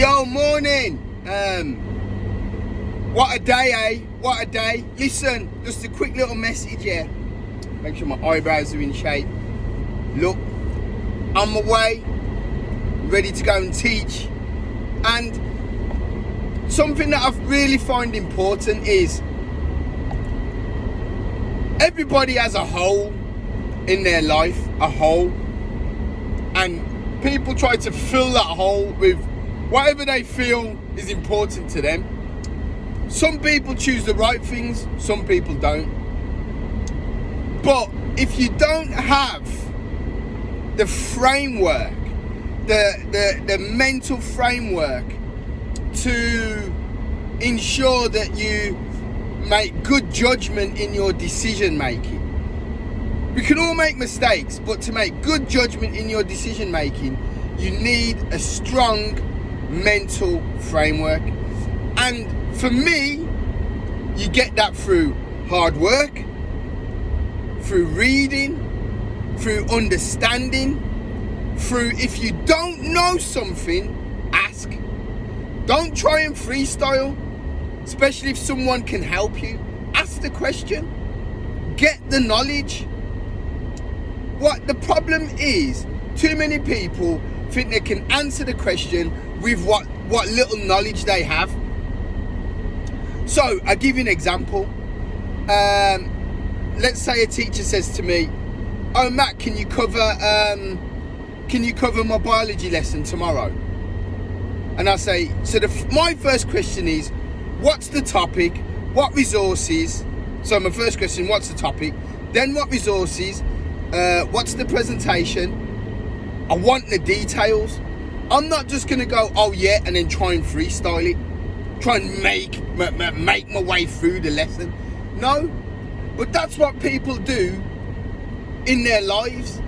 Yo, morning. What a day, eh? What a day. Listen, just a quick little message here. Make sure my eyebrows are in shape. Look, on my way, ready to go and teach. And something that I really find important is everybody has a hole in their life, a hole. And people try to fill that hole with whatever they feel is important to them. Some people choose the right things, some people don't. But if you don't have the framework, the mental framework to ensure that you make good judgment in your decision making. We can all make mistakes, but to make good judgment in your decision making, you need a strong mental framework. And for me, you get that through hard work, through reading, through understanding, through if you don't know something, ask. Don't try and freestyle, especially if someone can help you. Ask the question, get the knowledge. What the problem is, too many people think they can answer the question with what little knowledge they have. So I'll give you an example. Let's say a teacher says to me, "Oh Matt, can you cover my biology lesson tomorrow?" And I say, my first question is, what's the topic? What resources? So my first question, what's the topic? Then what resources? What's the presentation? I want the details. I'm not just gonna go, oh yeah, and then try and freestyle it. Try and make my way through the lesson. No, but that's what people do in their lives.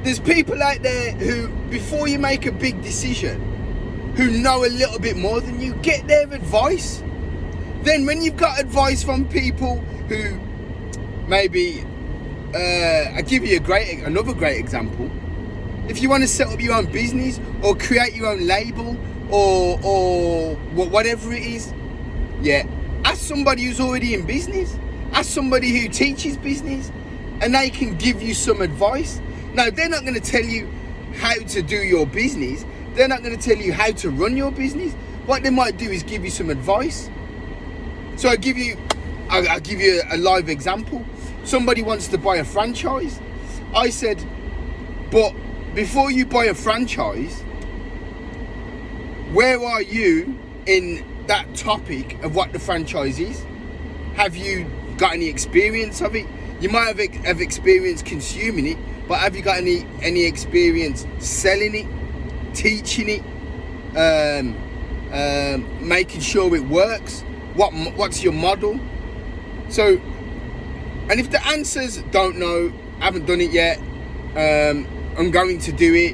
There's people out there who, before you make a big decision, who know a little bit more than you, get their advice. Then when you've got advice from people who maybe, I'll give you another great example. If you want to set up your own business or create your own label or whatever it is, yeah, ask somebody who's already in business. Ask somebody who teaches business and they can give you some advice. Now, they're not going to tell you how to do your business. They're not going to tell you how to run your business. What they might do is give you some advice. So I'll give you a live example. Somebody wants to buy a franchise. I said, but before you buy a franchise, where are you in that topic of what the franchise is? Have you got any experience of it? You might have experience consuming it, but have you got any experience selling it, teaching it, making sure it works? What's your model? So, and if the answers don't know, haven't done it yet, I'm going to do it,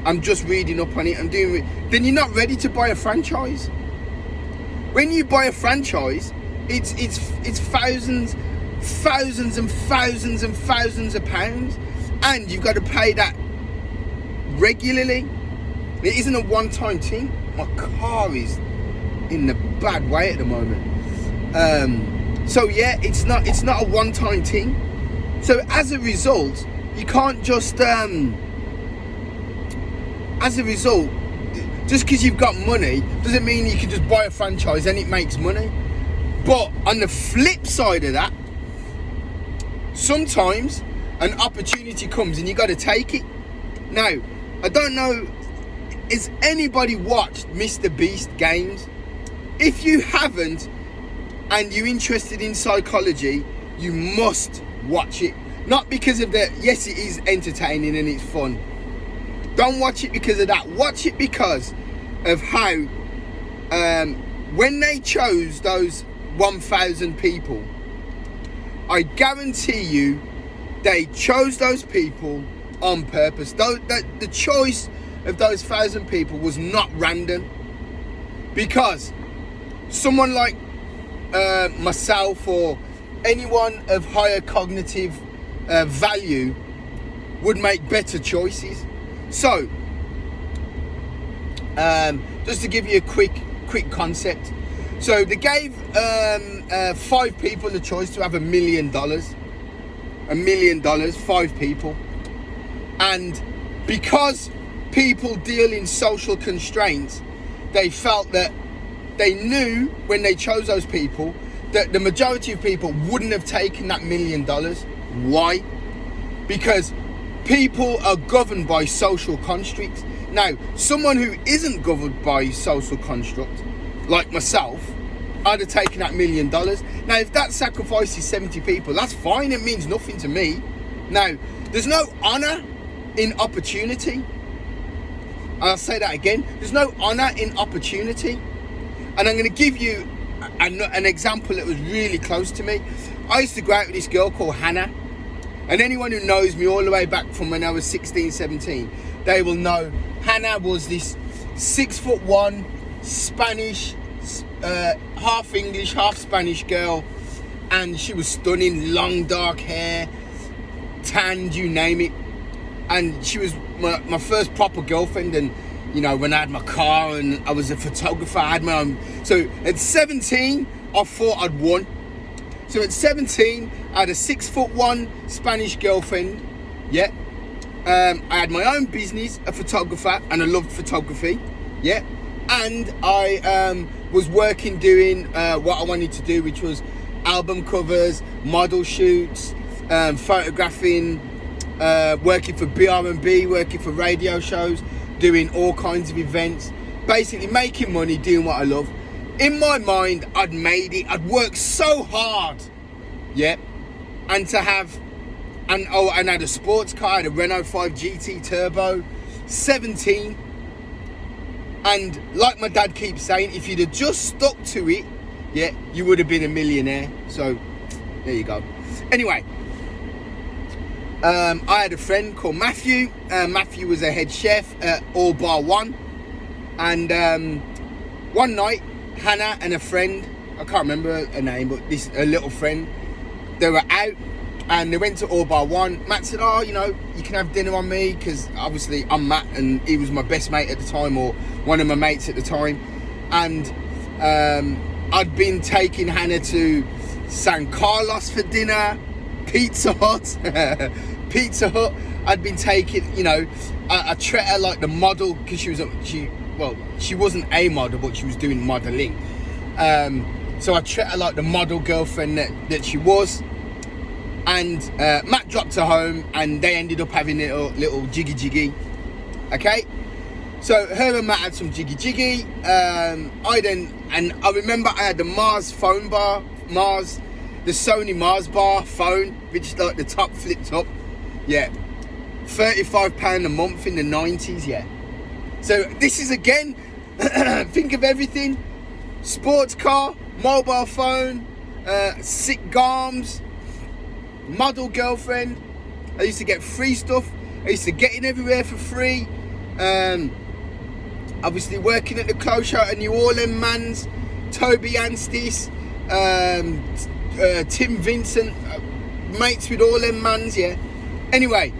I'm just reading up on it, I'm doing it, then you're not ready to buy a franchise. When you buy a franchise, it's thousands and thousands and thousands of pounds, and you've got to pay that regularly. It isn't a one-time thing. My car is in the bad way at the moment. So yeah, it's not a one-time thing. So as a result, you can't just just because you've got money doesn't mean you can just buy a franchise and it makes money. But on the flip side of that, sometimes an opportunity comes and you got to take it. Now, I don't know, has anybody watched Mr. Beast games? If you haven't and you're interested in psychology, you must watch it. Not because of yes, it is entertaining and it's fun. Don't watch it because of that. Watch it because of how when they chose those 1,000 people, I guarantee you they chose those people on purpose. The choice of those 1,000 people was not random, because someone like myself or anyone of higher cognitive value would make better choices. So Just to give you a quick concept. So they gave 5 people the choice to have $1 million. $1 million, 5 people. And because people deal in social constraints, they felt that they knew when they chose those people that the majority of people wouldn't have taken that $1 million. Why? Because people are governed by social constructs. Now, someone who isn't governed by social construct, like myself, I'd have taken that $1 million. Now, if that sacrifices 70 people, that's fine. It means nothing to me. Now, there's no honour in opportunity. I'll say that again. There's no honour in opportunity. And I'm going to give you an example that was really close to me. I used to go out with this girl called Hannah. And anyone who knows me all the way back from when I was 16, 17, they will know Hannah was this 6'1" Spanish, half English, half Spanish girl. And she was stunning, long dark hair, tanned, you name it. And she was my first proper girlfriend. And you know, when I had my car and I was a photographer, I had my own. So at 17, I thought I'd won. So at 17, I had a 6'1" Spanish girlfriend. Yeah. I had my own business, a photographer, and I loved photography. Yeah. And I was working doing what I wanted to do, which was album covers, model shoots, photographing, working for BR&B, working for radio shows, doing all kinds of events, basically making money, doing what I love. In my mind, I'd made it. I'd worked so hard, yeah, and to have, and I had a sports car, I had a Renault 5 GT Turbo, 17, and like my dad keeps saying, if you'd have just stuck to it, yeah, you would have been a millionaire. So there you go. Anyway, I had a friend called Matthew. Matthew was a head chef at All Bar One. And one night, Hannah and a friend, I can't remember her name, but a little friend, they were out and they went to All Bar One. Matt said, oh, you know, you can have dinner on me, because obviously I'm Matt and he was my best mate at the time, or one of my mates at the time. And I'd been taking Hannah to San Carlos for dinner, Pizza Hut. I'd been taking, you know, I treat her like the model, because she wasn't a model, but she was doing modelling. So I treat her like the model girlfriend that she was. And Matt dropped her home and they ended up having a little jiggy. Okay? So her and Matt had some jiggy. I remember I had the Mars phone bar, the Sony Mars bar phone, which like the top flipped up. Yeah. £35 a month in the 90s, yeah. So this is again, think of everything. Sports car, mobile phone, sick garms, model girlfriend. I used to get free stuff. I used to get in everywhere for free. Obviously working at the clothes show at New Orleans Mans, Toby Anstis, Tim Vincent, mates with all them mans, yeah. Anyway,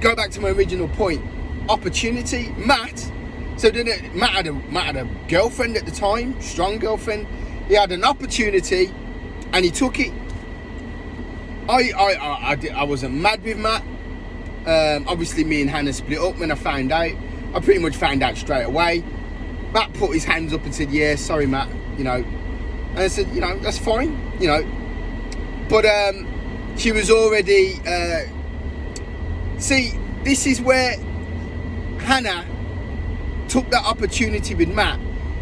go back to my original point. Opportunity, Matt. So Matt had a girlfriend at the time, strong girlfriend. He had an opportunity, and he took it. I wasn't mad with Matt. Obviously, me and Hannah split up when I found out. I pretty much found out straight away. Matt put his hands up and said, "Yeah, sorry, Matt." You know, and I said, "You know, that's fine." You know, but she was already. See, this is where Hannah took that opportunity with Matt,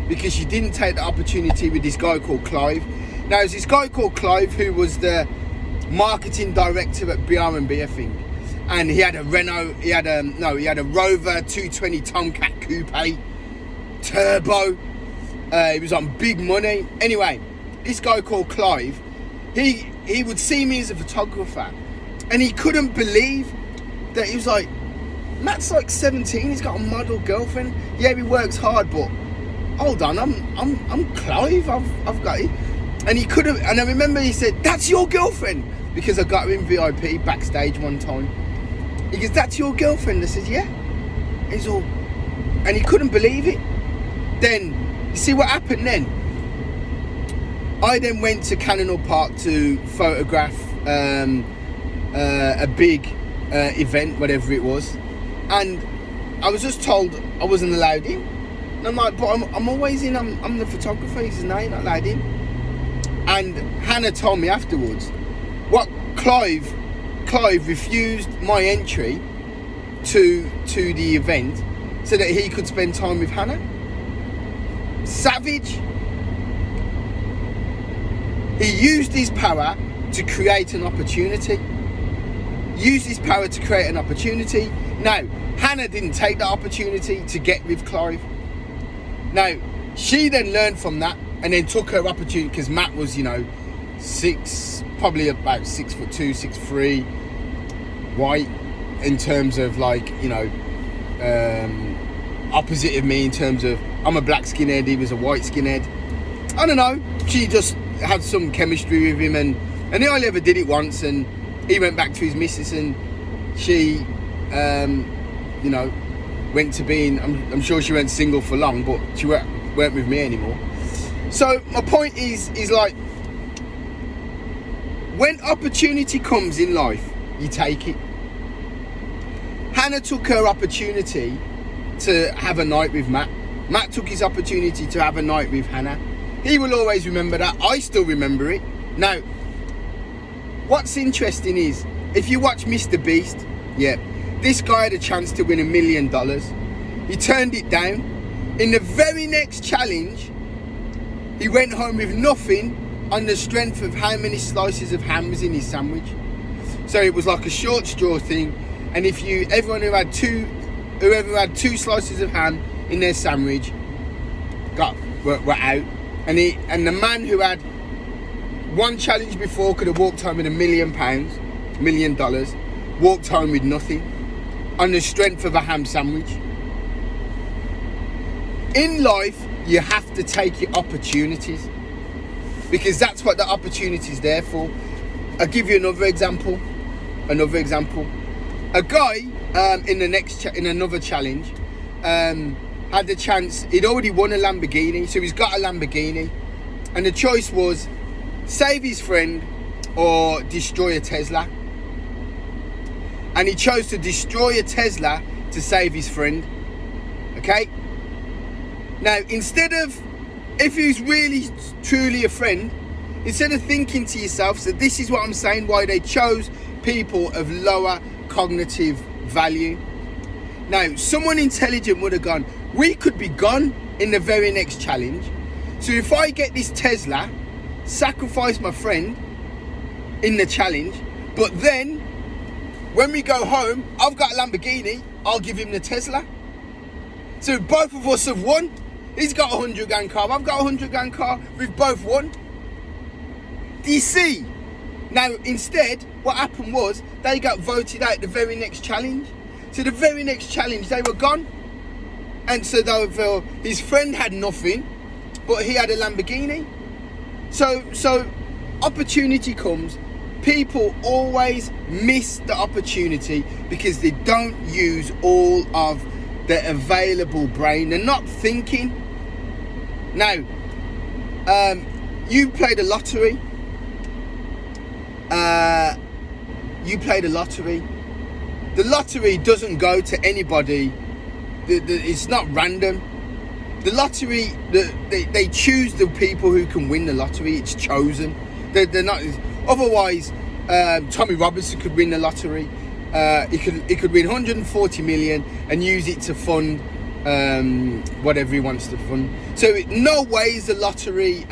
because she didn't take the opportunity with this guy called Clive. Now, there's this guy called Clive who was the marketing director at BR&B, I think, and he had a Renault. He had a Rover 220 Tomcat Coupe Turbo. He was on big money. Anyway, this guy called Clive, he would see me as a photographer, and he couldn't believe that. He was like, Matt's like 17, he's got a model girlfriend. Yeah, he works hard, but hold on, I'm Clive. I've got it. And he could have, and I remember he said, "That's your girlfriend," because I got her in VIP backstage one time. He goes, "That's your girlfriend?" I said, "Yeah." He's all, and he couldn't believe it. Then, you see what happened then? I then went to Cannonall Park to photograph a big event, whatever it was, and I was just told I wasn't allowed in. And I'm like, but I'm always in. I'm the photographer. He says, no, you're not allowed in. And Hannah told me afterwards, what Clive refused my entry to the event so that he could spend time with Hannah. Savage. He used his power to create an opportunity. Now, Hannah didn't take that opportunity to get with Clive. Now, she then learned from that and then took her opportunity, because Matt was, probably about 6'2", 6'3", white, in terms of opposite of me in terms of, I'm a black skinhead, he was a white skinhead. I don't know, she just had some chemistry with him, and he only ever did it once, and he went back to his missus, and she went to being, I'm sure she went single for long, but she weren't with me anymore. So my point is like, when opportunity comes in life, you take it. Hannah took her opportunity to have a night with Matt. Matt took his opportunity to have a night with Hannah. He will always remember that. I still remember it. Now, what's interesting is, if you watch Mr. Beast, this guy had a chance to win $1 million. He turned it down. In the very next challenge, he went home with nothing on the strength of how many slices of ham was in his sandwich. So it was like a short straw thing. And everyone who had whoever had 2 slices of ham in their sandwich were out. And the man who had one challenge before could have walked home with £1 million, $1 million, walked home with nothing on the strength of a ham sandwich. In life, you have to take your opportunities, because that's what the opportunity is there for. I'll give you another example. A guy in another challenge had the chance. He'd already won a Lamborghini, so he's got a Lamborghini, and the choice was save his friend or destroy a Tesla. And he chose to destroy a Tesla to save his friend. Okay? Now, instead of, if he's really truly a friend, instead of thinking to yourself, so this is what I'm saying, why they chose people of lower cognitive value. Now, someone intelligent would have gone, we could be gone in the very next challenge. So if I get this Tesla, sacrifice my friend in the challenge, but then when we go home, I've got a Lamborghini, I'll give him the Tesla. So both of us have won. He's got a 100 grand car, I've got a 100 grand car, we've both won. Do you see? Now, instead, what happened was, they got voted out the very next challenge. So the very next challenge, they were gone. And so his friend had nothing, but he had a Lamborghini. So opportunity comes. People always miss the opportunity because they don't use all of their available brain. They're not thinking. Now, you played a lottery. The lottery doesn't go to anybody. It's not random. The lottery, they choose the people who can win the lottery. It's chosen. They're not. Otherwise, Tommy Robinson could win the lottery. He could win 140 million and use it to fund whatever he wants to fund. So no way is the lottery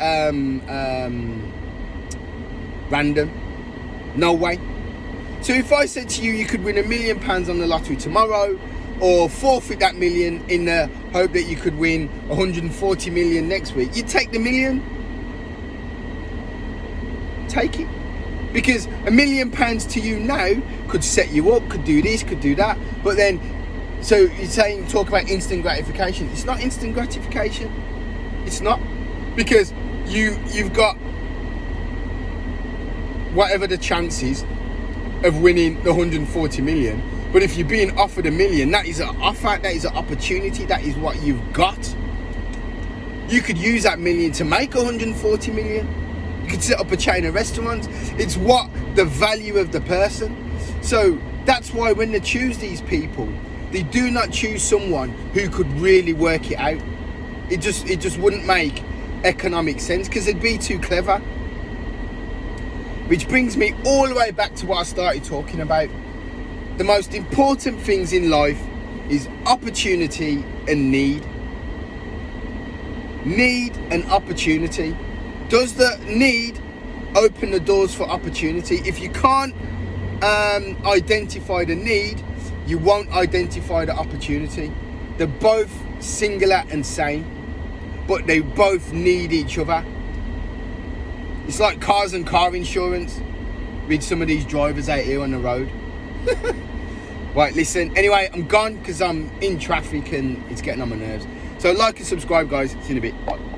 random. No way. So if I said to you, you could win £1 million on the lottery tomorrow, or forfeit that million in the hope that you could win 140 million next week, you'd take the million. Take it. Because £1 million to you now could set you up, could do this, could do that. But then, so you're saying, talk about instant gratification. It's not instant gratification. It's not. Because you've got whatever the chances of winning the 140 million, But if you're being offered $1 million, that is an offer, that is an opportunity, that is what you've got. You could use that $1 million to make 140 million. You could set up a chain of restaurants. It's what the value of the person. So that's why when they choose these people, they do not choose someone who could really work it out. It just wouldn't make economic sense because they'd be too clever. Which brings me all the way back to what I started talking about. The most important things in life is opportunity and need. Need and opportunity. Does the need open the doors for opportunity? If you can't identify the need, you won't identify the opportunity. They're both singular and same, but they both need each other. It's like cars and car insurance with some of these drivers out here on the road. Right, listen, anyway, I'm gone because I'm in traffic and it's getting on my nerves. So like and subscribe, guys. See you in a bit. Bye.